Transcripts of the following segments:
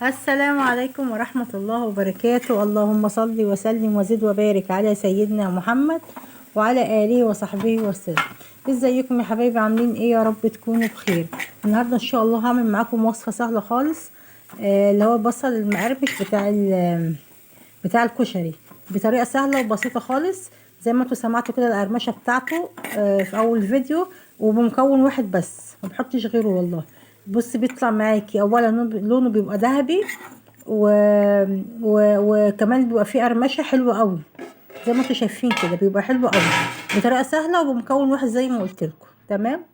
السلام عليكم ورحمة الله وبركاته. اللهم صل وسلم وزد وبارك على سيدنا محمد وعلى آله وصحبه وسلم. ازيكم يا حبايبي، عاملين ايه؟ يا رب تكونوا بخير. النهارده ان شاء الله هعمل معاكم وصفة سهلة خالص، اللي هو البصل المقرمش بتاع الكشري، بطريقة سهلة وبسيطة خالص. زي ما انتوا سمعتوا كده القرمشة بتاعته في اول فيديو، وبمكون واحد بس، ما بحطش غيره والله. بص بيطلع معاكي اولا لونه بيبقى ذهبي وكمان بيبقى فيه قرمشه حلوه قوي، زي ما انتوا شايفين كده بيبقى حلو قوي بطريقه سهله وبمكون واحد زي ما قلت لكم. تمام.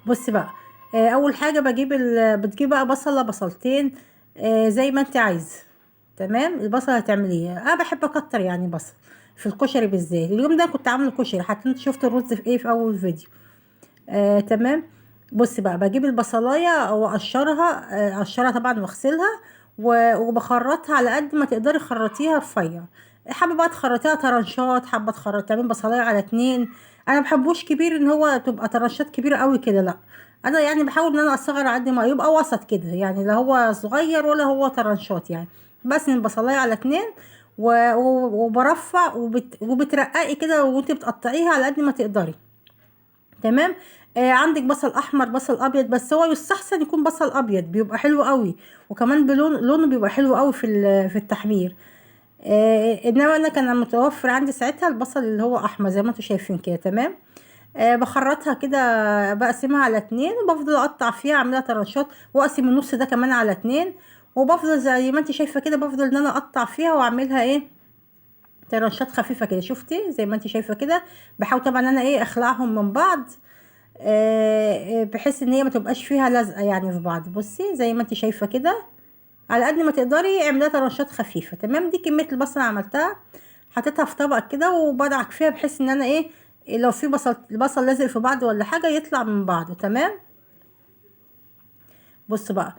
بص بقى، اول حاجه بتجيب بقى بصله بصلتين، زي ما انت عايزه. تمام. البصله هتعمليها، انا بحب اكتر يعني بصل في الكشري بالذات. اليوم ده كنت عامله كشري، حتى انت شفت الرز في ايه في اول فيديو. تمام. بص بقى، بجيب البصلايه واقشرها، اقشرها طبعا واغسلها وبخرطها على قد ما تقدري خرطيها رفيع. حابه بقى تخرطيها طرنشات، حابه تعملي بصلايه على اتنين. انا مبحبوش كبير ان هو تبقى طرنشات كبيره قوي كده، لا. انا يعني بحاول ان انا اصغر على قد ما يبقى وسط كده، يعني لا هو صغير ولا هو طرنشات يعني. بس البصلايه على اتنين وبرفع وبترققي كده وانت بتقطعيها على قد ما تقدري. تمام. عندك بصل احمر بصل ابيض، بس هو يستحسن يكون بصل ابيض، بيبقى حلو قوي، وكمان لونه بيبقى حلو قوي في التحمير. انما انا كان متوفر عندي ساعتها البصل اللي هو احمر زي ما انتم شايفين كده. تمام. بخرطها كده، بقسمها على اتنين وبفضل اقطع فيها، اعملها طرنشات، واقسم النص ده كمان على اتنين، وبفضل زي ما انت شايفه كده بفضل ان انا اقطع فيها واعملها ايه، طرنشات خفيفه كده. شفتي زي ما انت شايفه كده. بحاول طبعا انا ايه اخلعهم من بعض، بحيث ان هي ما تبقاش فيها لزقه يعني في بعض. بصي زي ما انت شايفه كده، على قد ما تقدري اعمليها طرنشات خفيفه. تمام. دي كميه البصل اللي عملتها، حطيتها في طبق كده وبدعك فيها، بحيث ان انا ايه لو في البصل لازق في بعض ولا حاجه يطلع من بعضه. تمام. بص بقى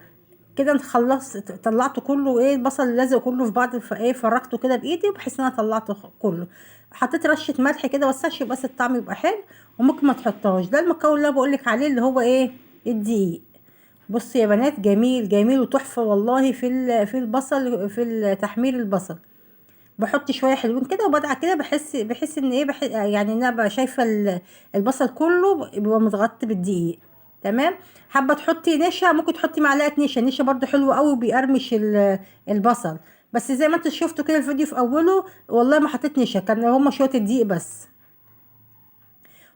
كده انت خلصت، طلعته كله، ايه البصل اللازق كله في بعض، فايه فركته كده بايدي بحيث ان انا طلعته كله. حطيت رشه ملح كده بس عشان بس الطعم يبقى حلو، وممكن ما تحطهاش. ده المكون اللي انا بقولك عليه اللي هو ايه، الدقيق. بصوا يا بنات، جميل جميل وتحفه والله في البصل، في تحمير البصل. بحط شويه حلوين كده وبدعك كده، بحس ان ايه يعني ان انا بقى شايفه البصل كله بيبقى متغطي بالدقيق. تمام. حابه تحطي نشا، ممكن تحطي معلقه نشا برضو حلو قوي وبيقرمش البصل. بس زي ما انتوا شفتوا كده الفيديو في اوله، والله ما حطيت نشا، كان هما شويه الدقيق بس.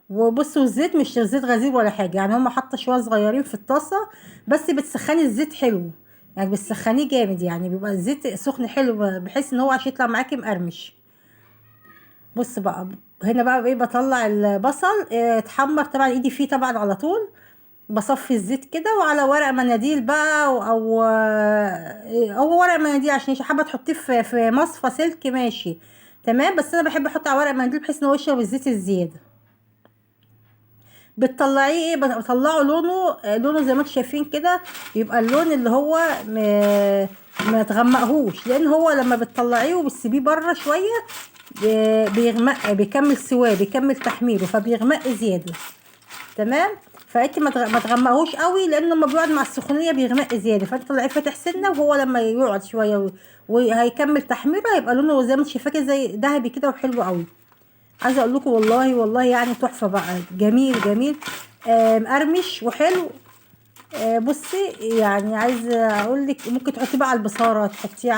وبصوا الزيت مش زيت غزير ولا حاجه، يعني هما حاطه شويه صغيرين في الطاسه، بس بتسخني الزيت حلو، يعني بتسخنيه جامد، يعني بيبقى الزيت سخن حلو بحيث ان هو عشان يطلع معاكي مقرمش. بص بقى، هنا بقى ايه بطلع البصل اتحمر، طبعا ايدي فيه طبعا على طول. بصفي الزيت كده وعلى ورق مناديل بقى، او ورق مناديل، عشان حابه تحطيه في مصفى سلك ماشي. تمام. بس انا بحب احط على ورق مناديل بحيث ان هو يشرب الزيت الزياده. بتطلعيه ايه، بطلعه لونه زي ما انتم شايفين كده، يبقى اللون اللي هو ما تغمقهوش، لان هو لما بتطلعيه وبتسيبيه بره شويه بيغمق، بيكمل سواه، بيكمل تحميره، فبيغمق زياده. تمام. فانت ما تغمقهوش قوي، لانه لما بيقعد مع السخونيه بيغمق زياده، فانت طلعيه فاتح سنه، وهو لما يقعد شويه وهيكمل تحميره هيبقى لونه زي ما انت شايفاه كده زي ذهبي كده وحلو قوي. عايزه اقول لكم والله والله يعني تحفه بقى، جميل جميل، مقرمش وحلو. بصي يعني عايزه اقول لك ممكن تحطيه بقى على البصاره، تحطيه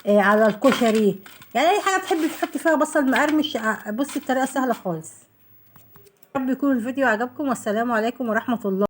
على الكشري، يعني اي حاجه تحبي تحطي فيها بصل مقرمش. بصي الطريقه سهله خالص. رب يكون الفيديو عجبكم، والسلام عليكم ورحمه الله.